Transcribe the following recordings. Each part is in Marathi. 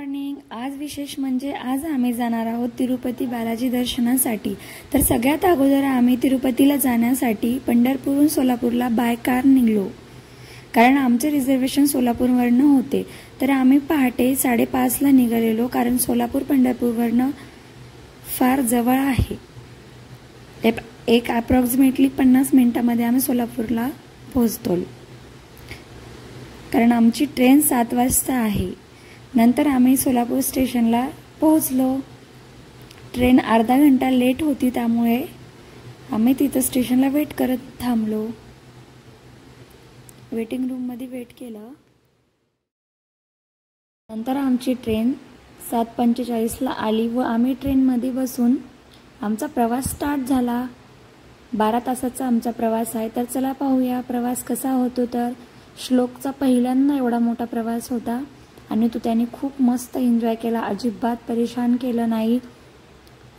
मॉर्निंग। आज विशेष म्हणजे आज आम्ही जाणार आहोत तिरुपती बालाजी दर्शनासाठी। तर सगळ्यात अगोदर आम्ही तिरुपतीला जाण्यासाठी पंढरपूरहून सोलापूरला बाय कार निघलो, कारण आमचे रिझर्वेशन सोलापूरवरनं होते। तर आम्ही पहाटे 5:30 ला निघालेलो, कारण सोलापूर पंढरपूरवरनं फार जवळ आहे। एक अप्रॉक्सिमेटली 50 मिनिटांमध्ये आम्ही सोलापूरला पोहोचतो, कारण आमची ट्रेन 7 वाजता आहे। नंतर आम्ही सोलापूर स्टेशनला पोहोचलो। ट्रेन अर्धा घंटा लेट होती, त्यामुळे आम्ही तिथं स्टेशनला वेट करत थांबलो। वेटिंग रूममध्ये वेट केलं। नंतर आमची ट्रेन 7:45 ला आली व आम्ही ट्रेनमध्ये बसून आमचा प्रवास स्टार्ट झाला। 12 तासाचा आमचा प्रवास आहे। तर चला पाहूया प्रवास कसा होतो। तर श्लोकचा पहिल्यांदा एवढा मोठा प्रवास होता आणि तो त्याने खूप मस्त एन्जॉय केला, अजिबात परेशान केलं नाही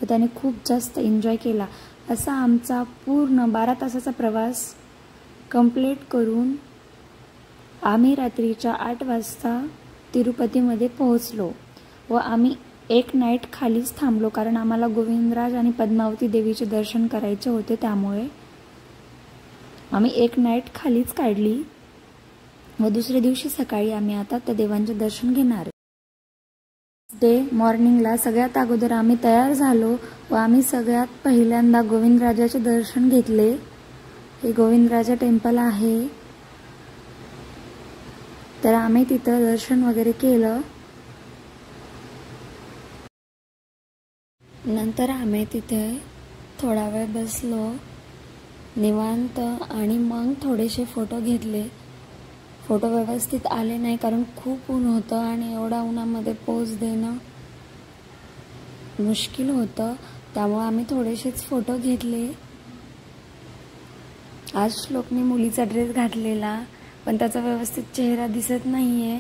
व त्याने खूप जास्त एन्जॉय केला। असा आमचा पूर्ण 12 तासाचा प्रवास कंप्लीट करून आम्ही रात्रीच्या 8 वाजता तिरुपतीमध्ये पोहोचलो व आम्ही एक नाईट खालीच थांबलो, कारण आम्हाला गोविंदराज आणि पद्मावती देवीचे दर्शन करायचे होते। त्यामुळे आम्ही एक नाईट खालीच काढली व दुसऱ्या दिवशी सकाळी आम्ही आता त्या देवांचे दर्शन घेणार। डे मॉर्निंगला सगळ्यात अगोदर आम्ही तयार झालो व आम्ही सगळ्यात पहिल्यांदा गोविंदराजाचे दर्शन घेतले। हे गोविंदराजा टेम्पल आहे, तर आम्ही तिथं दर्शन वगैरे केलं। नंतर आम्ही तिथे थोडा वेळ बसलो निवांत आणि मग थोडेसे फोटो घेतले। फोटो व्यवस्थित आले नाही, कारण खूप ऊन होतं आणि एवढ्या उन्हामध्ये पोज देणं मुश्किल होतं, त्यामुळे आम्ही थोडेसेच फोटो घेतले। आज श्लोकने मुलीचा ड्रेस घातलेला, पण त्याचा व्यवस्थित चेहरा दिसत नाहीये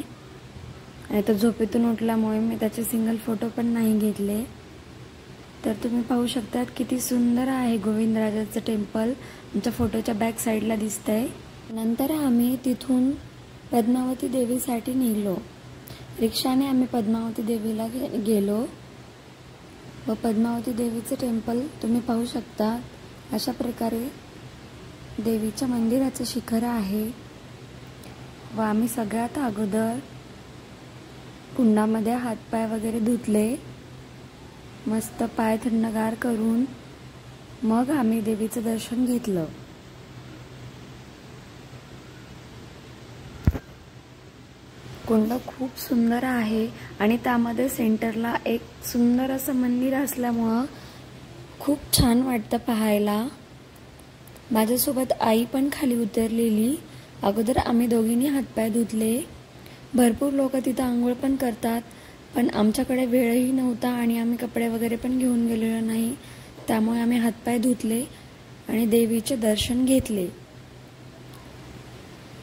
आणि तो झोपेतून उठल्यामुळे मी त्याचे सिंगल फोटो पण नाही घेतले। तर तुम्ही पाहू शकतात किती सुंदर आहे गोविंदराजाचं टेम्पल, आमच्या फोटोच्या बॅक साईडला दिसतंय। नंतर आम्ही तिथून पद्मावती देवीसाठी निघलो। रिक्षाने आम्ही पद्मावती देवीला गेलो व पद्मावती देवीचे टेम्पल तुम्ही पाहू शकता। अशा प्रकारे देवीच्या मंदिराचं शिखर आहे व आम्ही सगळ्यात अगोदर कुंडामध्ये हातपाय वगैरे धुतले, मस्त पाय थंडगार करून मग आम्ही देवीचं दर्शन घेतलं। कुंड खूप सुंदर आहे आणि त्यामध्ये सेंटरला एक सुंदर असं मंदिर असल्यामुळं खूप छान वाटतं पाहायला। माझ्यासोबत आई पण खाली उतरलेली। अगोदर आम्ही दोघींनी हातपाय धुतले। भरपूर लोक तिथं आंघोळ पण करतात, पण आमच्याकडे वेळही नव्हता आणि आम्ही कपडे वगैरे पण घेऊन गेलेलो नाही, त्यामुळे आम्ही हातपाय धुतले आणि देवीचे दर्शन घेतले।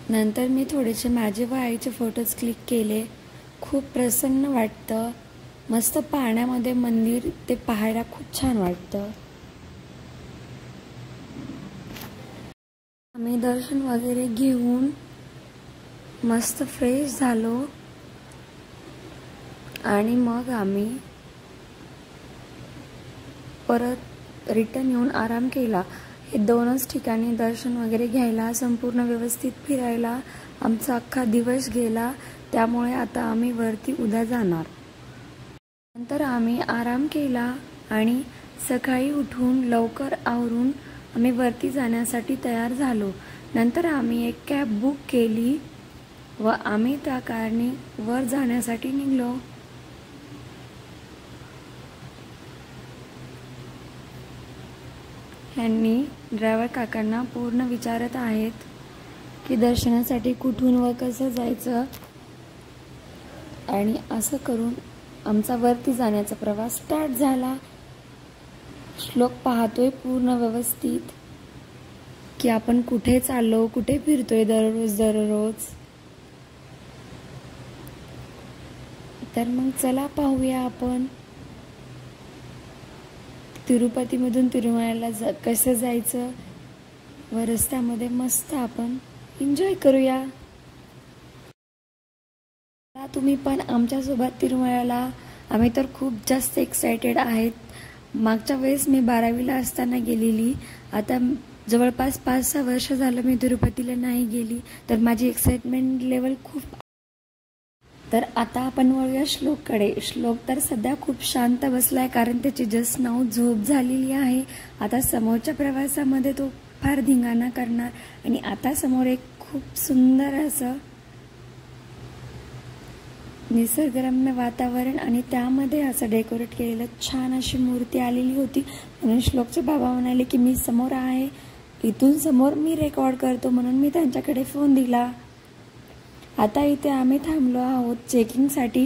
नंतर मी थोडेसे माझे व आईचे फोटोज क्लिक केले। खूप प्रसन्न वाटतं, मस्त पाण्यामध्ये मंदिर ते पाहायला खूप छान वाटतं। आम्ही दर्शन वगैरे घेऊन मस्त फ्रेश झालो आणि मग आम्ही परत रिटर्न येऊन आराम केला। हे दोनच ठिकाणी दर्शन वगैरे घ्यायला, संपूर्ण व्यवस्थित फिरायला आमचा अख्खा दिवस गेला, त्यामुळे आता आम्ही वरती उद्या जाणार। नंतर आम्ही आराम केला आणि सकाळी उठून लवकर आवरून आम्ही वरती जाण्यासाठी तयार झालो। नंतर आम्ही एक कॅब बुक केली व आम्ही त्या कारने वर जाण्यासाठी निघलो। ह्यांनी ड्रायव्हर काकांना पूर्ण विचारत आहेत की दर्शनासाठी कुठून व कसं जायचं, आणि असं करून आमचा वरती जाण्याचा प्रवास स्टार्ट झाला। श्लोक पाहतोय पूर्ण व्यवस्थित की आपण कुठे चाललो, कुठे फिरतोय दररोज। तर मग चला पाहूया आपण तिरुपतीमधून तिरुमलाला कसं जायचं व रस्त्यामध्ये मस्त आपण एन्जॉय करूया। तुम्ही पण आमच्यासोबत तिरुमळ्याला. आम्ही तर खूप जास्त एक्सायटेड आहेत. मागच्या वेळेस मी 12वीला असताना गेलेली. आता जवळपास 5-6 वर्ष झालं मी तिरुपतीला नाही गेली, तर माझी एक्साइटमेंट लेवल खूप. तर आता आपण वळूया श्लोककडे. श्लोक तर सध्या खूप शांत बसलाय, कारण त्याची जस्ट नाव झोप झालेली आहे. आता समोरच्या प्रवासामध्ये तो फार धिंगाणा करणार. आणि आता समोर एक खूप सुंदर असं निसर्गरम्य वातावरण आणि त्यामध्ये असं डेकोरेट केलेलं छान अशी मूर्ती आलेली होती. म्हणून श्लोकचे बाबा म्हणाले की मी समोर आहे, इथून समोर मी रेकॉर्ड करतो. म्हणून मी त्यांच्याकडे फोन दिला. आता इथे आम्ही थांबलो आहोत चेकिंगसाठी.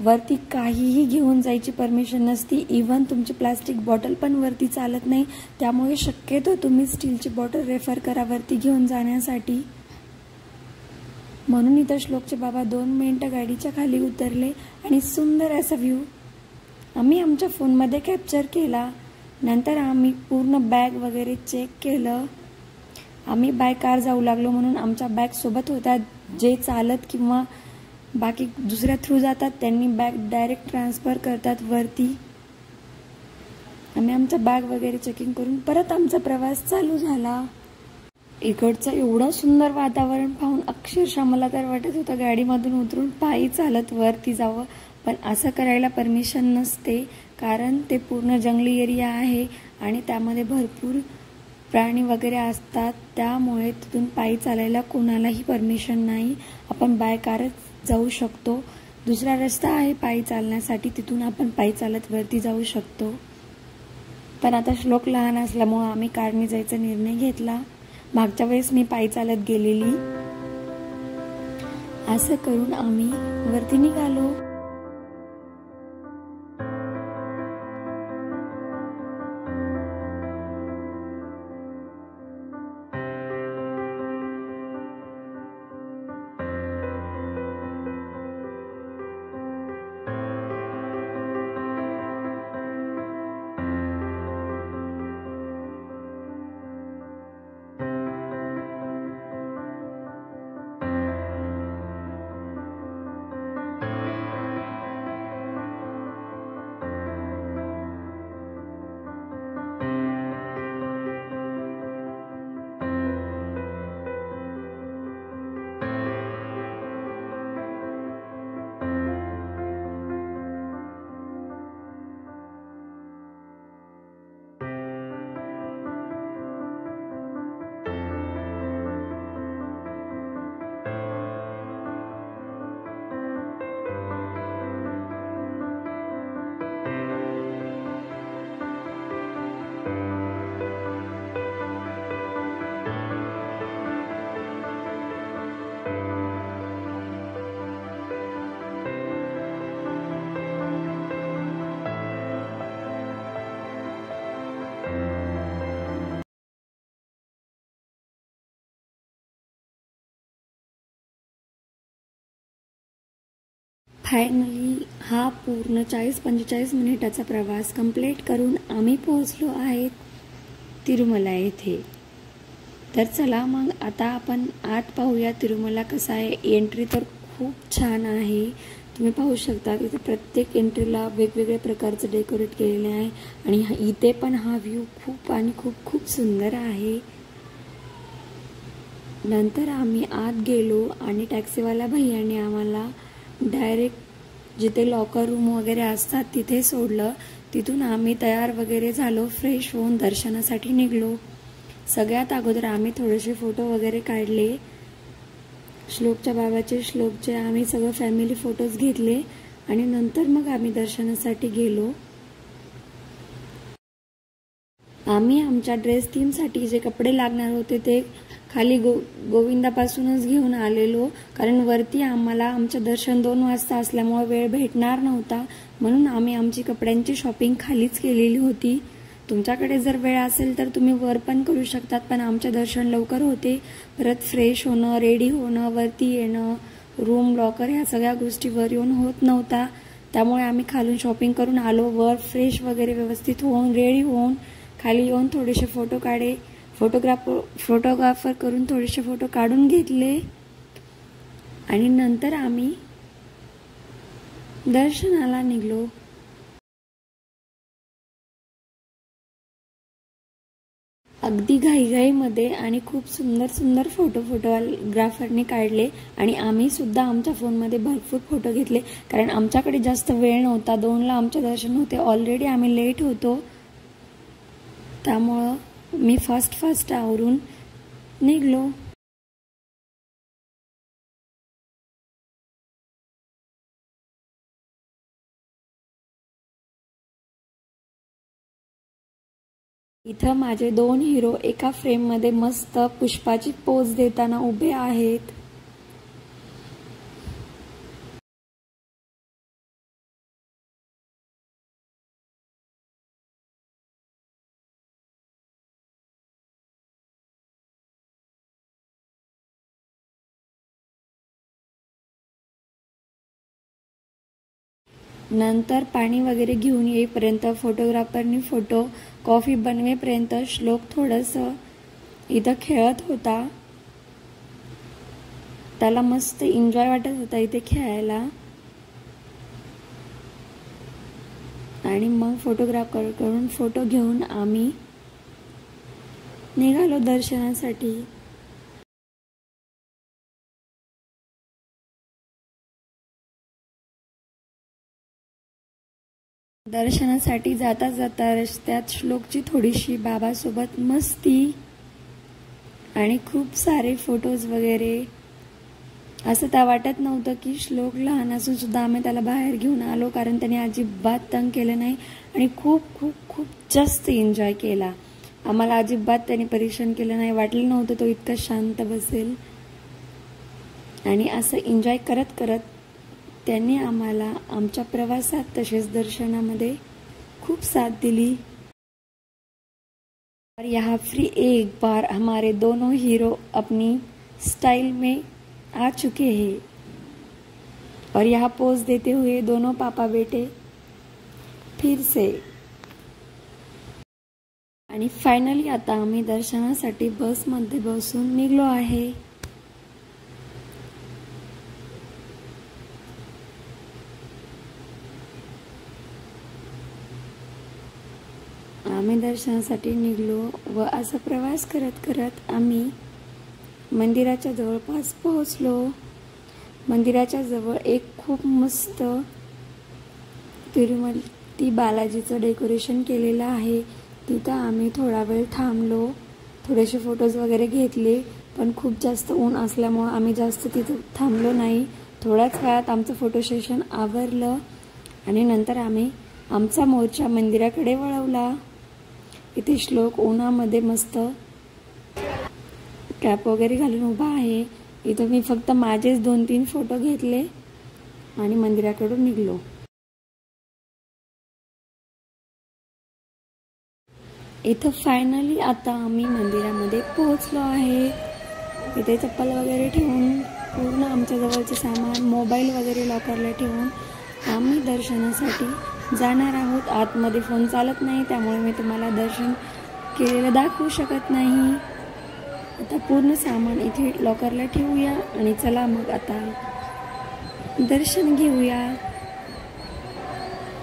वरती काहीही घेऊन जायची परमिशन नसती. इव्हन तुमची प्लास्टिक बॉटल पण वरती चालत नाही. त्यामुळे शक्यतो तुम्ही स्टीलची बॉटल रेफर करा वरती घेऊन जाण्यासाठी. म्हणून इथं श्लोकचे बाबा 2 मिनिटं गाडीच्या खाली उतरले आणि सुंदर असा व्ह्यू आम्ही आमच्या फोनमध्ये कॅप्चर केला. नंतर आम्ही पूर्ण बॅग वगैरे चेक केलं. आम्ही बाय कार जाऊ लागलो, म्हणून आमच्या बॅग सोबत होत्या. जे चालत किंवा बाकी दुसऱ्या थ्रू जातात त्यांनी बॅग डायरेक्ट ट्रान्सफर करतात वरती. आम्ही आमचा बॅग वगैरे चेकिंग करून परत आमचा प्रवास चालू झाला. इकडचं एवढं सुंदर वातावरण पाहून अक्षरशः मला तर वाटत होतं गाडीमधून उतरून पायी चालत वरती जावं, पण असं करायला परमिशन नसते, कारण ते पूर्ण जंगली एरिया आहे आणि त्यामध्ये भरपूर प्राणी वगैरे असतात. त्यामुळे तिथून पायी चालायला कोणालाही परमिशन नाही. आपण बाय कारच जाऊ शकतो. दुसरा रस्ता आहे पायी चालण्यासाठी, तिथून आपण पायी चालत वरती जाऊ शकतो. पण आता श्लोक लहान असल्यामुळे आम्ही कारने जायचा निर्णय घेतला. मागच्या वेळेस मी पायी चालत गेलेली. असं करून आम्ही वरती निघालो. फायनली हा पूर्ण 40-45 मिनिटाचा प्रवास कंप्लीट करून आम्ही पोहोचलो आहेत तिरुमला येथे. तर चला मग आता आपण आत पाहूया तिरुमला कसा आहे. एंट्री तर खूप छान आहे. तुम्ही पाहू शकता इथे प्रत्येक एंट्रीला वेगवेगळ्या प्रकारचं डेकोरेट केलेले आहे आणि इथे पण हा व्ह्यू खूप आणि खूप खूप सुंदर आहे. नंतर आम्ही आत गेलो आणि टॅक्सीवाला भैयाने आम्हाला डायरेक्ट जिथे लॉकर रूम वगैरे असतात तिथे सोडलं. तिथून आम्ही तयार वगैरे झालो, फ्रेश होऊन दर्शनासाठी निघलो. सगळ्यात अगोदर आम्ही थोडेसे फोटो वगैरे काढले. श्लोकच्या बाबाचे, श्लोकचे, आम्ही सगळं फॅमिली फोटोज घेतले आणि नंतर मग आम्ही दर्शनासाठी गेलो. आम्ही आमच्या ड्रेस थीमसाठी जे कपडे लागणार होते ते खाली गोविंदापासूनच घेऊन आलेलो, कारण वरती आम्हाला आमचं दर्शन 2 वाजता असल्यामुळे वेळ भेटणार नव्हता. म्हणून आम्ही आमची कपड्यांची शॉपिंग खालीच केलेली होती. तुमच्याकडे जर वेळ असेल तर तुम्ही वर पण करू शकतात, पण आमचे दर्शन लवकर होते. परत फ्रेश होणं, रेडी होणं, वरती येणं, रूम, लॉकर ह्या सगळ्या गोष्टी वर येऊन होत नव्हता. त्यामुळे आम्ही खालून शॉपिंग करून आलो. वर फ्रेश वगैरे व्यवस्थित होऊन रेडी होऊन खाली येऊन थोडेसे फोटो काढे. फोटोग्राफर करून थोडेसे फोटो काढून घेतले आणि नंतर आम्ही दर्शनाला निघलो. अगदी घाईघाईमध्ये आणि खूप सुंदर सुंदर फोटोग्राफरने काढले आणि आम्ही सुद्धा आमच्या फोनमध्ये भरपूर फोटो घेतले, कारण आमच्याकडे जास्त वेळ नव्हता. 2ला आमचे दर्शन होते. ऑलरेडी आम्ही लेट होतो, त्यामुळं मी फास्ट आवरून निघलो. इथं माझे 2 हिरो एका फ्रेममध्ये मस्त पुष्पाची पोज देताना उभे आहेत. नंतर पाणी वगैरे घेऊन येईपर्यंत फोटोग्राफरनी कॉफी बनवेपर्यंत श्लोक थोडंसं इथं खेळत होता. त्याला मस्त एन्जॉय वाटत होता इथे खेळायला. आणि मग फोटोग्राफरकडून फोटो घेऊन आम्ही निघालो दर्शनासाठी. दर्शनासाठी जाता जाता रस्त्यात श्लोकची थोडीशी बाबासोबत मस्ती आणि खूप सारे फोटोज वगैरे. असं त्या वाटत नव्हतं की श्लोक लहान असून सुद्धा आम्ही त्याला बाहेर घेऊन आलो, कारण त्याने अजिबात तंग केलं नाही आणि खूप खूप खूप जास्त एन्जॉय केला. आम्हाला अजिबात त्याने परेशान केलं नाही. वाटलं नव्हतं तो इतका शांत बसेल. आणि असं एन्जॉय करत करत त्यांनी आम्हाला आमच्या प्रवासात तसेच दर्शनामध्ये खूप साथ दिली. और यहाँ फिर एक बार हमारे दोनों हीरो अपनी स्टाइल में आ चुके हैं और यहाँ पोज देते हुए दोनों पापा बेटे फिर से. आणि फायनली आता आम्ही दर्शनासाठी बसमध्ये बसून निघलो आहे. आम्ही दर्शनासाठी निघलो व असा प्रवास करत करत आम्ही मंदिराच्या जवळपास पोहोचलो. मंदिराच्या जवळ एक खूप मस्त तिरुमती बालाजीचं डेकोरेशन केलेलं आहे. तिथं आम्ही थोडा वेळ थांबलो, थोडेसे फोटोज वगैरे घेतले, पण खूप जास्त ऊन असल्यामुळे आम्ही जास्त तिथं थांबलो नाही. थोड्याच वेळात आमचं फोटो सेशन आवरलं आणि नंतर आम्ही आमचा मोर्चा मंदिराकडे वळवला. इथे श्लोक उन्हामध्ये मस्त कॅप वगैरे घालून उभा आहे. इथं मी फक्त माझेच 2-3 फोटो घेतले आणि मंदिराकडून निघलो. इथं फायनली आता आम्ही मंदिरामध्ये पोहोचलो आहे. इथे चप्पल वगैरे ठेवून पूर्ण आमच्या जवळचे सामान, मोबाईल वगैरे लॉकरला ठेवून आम्ही दर्शनासाठी जाणार आहोत. आतमध्ये फोन चालत नाही, त्यामुळे मी तुम्हाला दर्शन केलेलं दाखवू शकत नाही. आता पूर्ण सामान इथे लॉकरला ठेवूया आणि चला मग आता दर्शन घेऊया,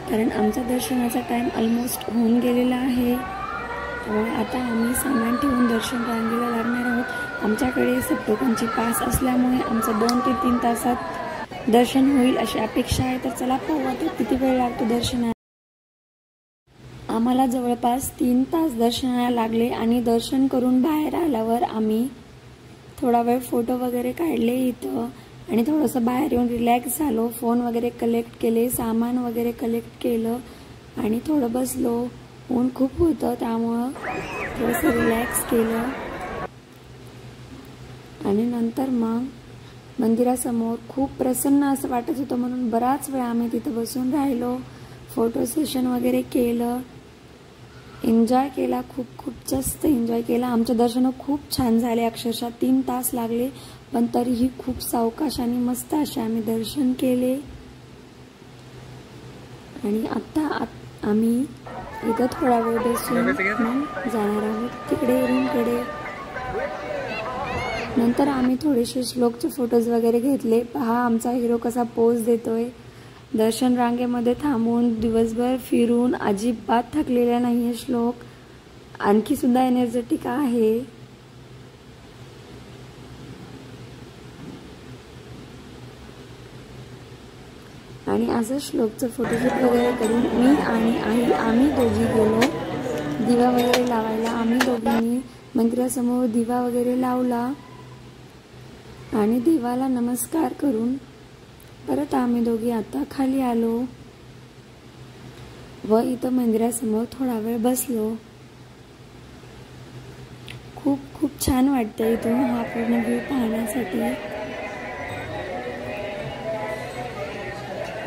कारण आमचा दर्शनाचा टाइम ऑलमोस्ट होऊन गेलेला आहे. त्यामुळे आता आम्ही सामान ठेवून दर्शन रांगेला लागणार आहोत. आमच्याकडे सप्तकोणची पास असल्यामुळे आमचं 2 ते 3 तासात दर्शन होईल अशी अपेक्षा आहे. तर चला पाहू आता किती वेळ लागतो दर्शनाला. आम्हाला जवळपास 3 तास दर्शनाला लागले आणि दर्शन करून बाहेर आल्यावर आम्ही थोडा वेळ फोटो वगैरे काढले इथं आणि थोडंसं बाहेर येऊन रिलॅक्स झालो. फोन वगैरे कलेक्ट केले, सामान वगैरे कलेक्ट केलं आणि थोडं बसलो. ऊन खूप होतं त्यामुळं थोडंसं रिलॅक्स केलं आणि नंतर मग मंदिरासमोर खूप प्रसन्न असं वाटत होतं, म्हणून बराच वेळ आम्ही तिथं बसून राहिलो. फोटो सेशन वगैरे केलं, एन्जॉय केला, खूप खूप जास्त एन्जॉय केला. आमचं दर्शन खूप छान झाले. अक्षरशः 3 तास लागले, पण तरीही खूप सावकाश आणि मस्त असे आम्ही दर्शन केले. आणि आता आम्ही इथं थोडा वेळ बसून जाणार आहोत तिकडे रूमकडे. नंतर आम्ही थोडेसे श्लोकचे फोटोज वगैरे घेतले. पहा आमचा हिरो कसा पोज देतोय दर्शन रांगेमध्ये थांबून दिवसभर फिरून अजिबात थकलेला नाहीये श्लोक, आणखी सुद्धा एनर्जेटिक आहे. आणि असं श्लोकचं फोटोशूट वगैरे करून मी आणि आई आम्ही दोघी गेलो दिवा वगैरे लावायला. आम्ही दोघींनी मंदिरासमोर दिवा वगैरे लावला आणि देवाला नमस्कार करून परत आम्ही दोघी आता खाली आलो व इथं मंदिरासमोर थोडा वेळ बसलो. खूप खूप छान वाटतं इथून हा पूर्ण व्ह्यू पाहण्यासाठी.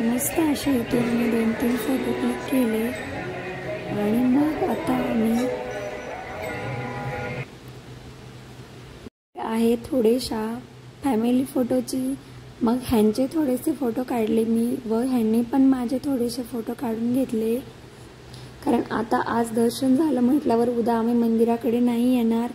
मस्त असे इथून मी 2-3 फोटो क्लिक केले आणि मग आता आम्ही आहे थोडेशा फॅमिली फोटोची. मग ह्यांचे थोडेसे फोटो काढले मी व ह्यांनी पण माझे थोडेसे फोटो काढून घेतले. कारण आता आज दर्शन झालं म्हटल्यावर उद्या आम्ही मंदिराकडे नाही येणार.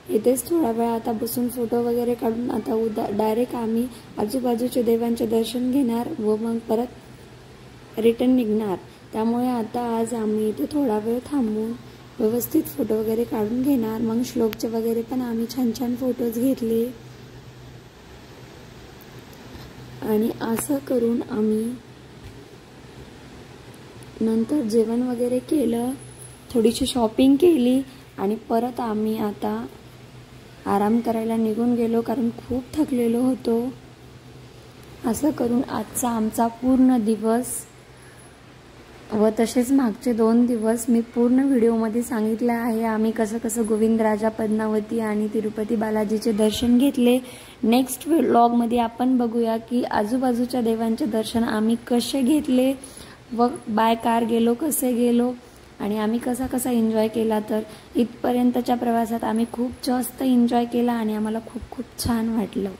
इथेच थोडा वेळ आता बसून फोटो वगैरे काढून आता उद्या डायरेक्ट आम्ही आजूबाजूच्या देवांचे दर्शन घेणार व मग परत रिटर्न निघणार. त्यामुळे आता आज आम्ही इथे थोडा वेळ थांबून व्यवस्थित फोटो वगैरे काढून घेणार. मग श्लोकचे वगैरे पण आम्ही छान छान फोटोज घेतले आणि असं करून आम्ही नंतर जेवण वगैरे केलं, थोडीशी शॉपिंग केली आणि परत आम्ही आता आराम करायला निघून गेलो कारण खूप थकलेलो होतो. असं करून आजचा आमचा पूर्ण दिवस व तसेच मागचे 2 दिवस मी पूर्ण व्हिडिओमध्ये सांगितलं आहे आम्ही कसं कसं गोविंदराजा, पद्मावती आणि तिरुपती बालाजीचे दर्शन घेतले. नेक्स्ट व्लॉगमध्ये आपण बघूया की आजूबाजूच्या देवांचे दर्शन आम्ही कसे घेतले व बाय कार गेलो, कसे गेलो आणि आम्ही कसा कसा एन्जॉय केला. तर इथपर्यंतच्या प्रवासात आम्ही खूप जास्त एन्जॉय केला आणि आम्हाला खूप खूप छान वाटलं.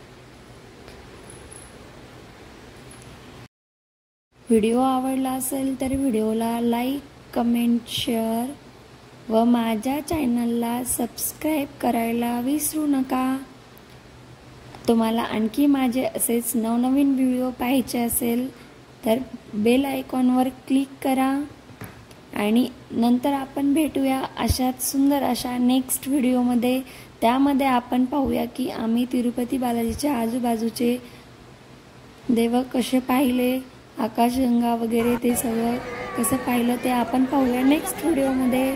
व्हिडिओ आवडला असेल तर व्हिडिओला लाईक, कमेंट, शेअर व माझ्या चॅनलला सबस्क्राईब करायला विसरू नका. तुम्हाला आणखी माझे असेच नवनवीन व्हिडिओ पाहायचे असेल तर बेल आयकॉनवर क्लिक करा आणि नंतर आपण भेटूया अशाच सुंदर अशा नेक्स्ट व्हिडिओमध्ये. त्यामध्ये आपण पाहूया की आम्ही तिरुपती बालाजीच्या आजूबाजूचे देव कसे पाहिले, आकाशगंगा वगैरे ते सगळं कसं पाहिलं ते आपण पाहूया नेक्स्ट व्हिडिओमध्ये.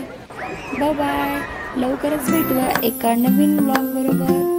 Bye bye. लवकरच भेटूया एका नवीन व्लॉग बरोबर.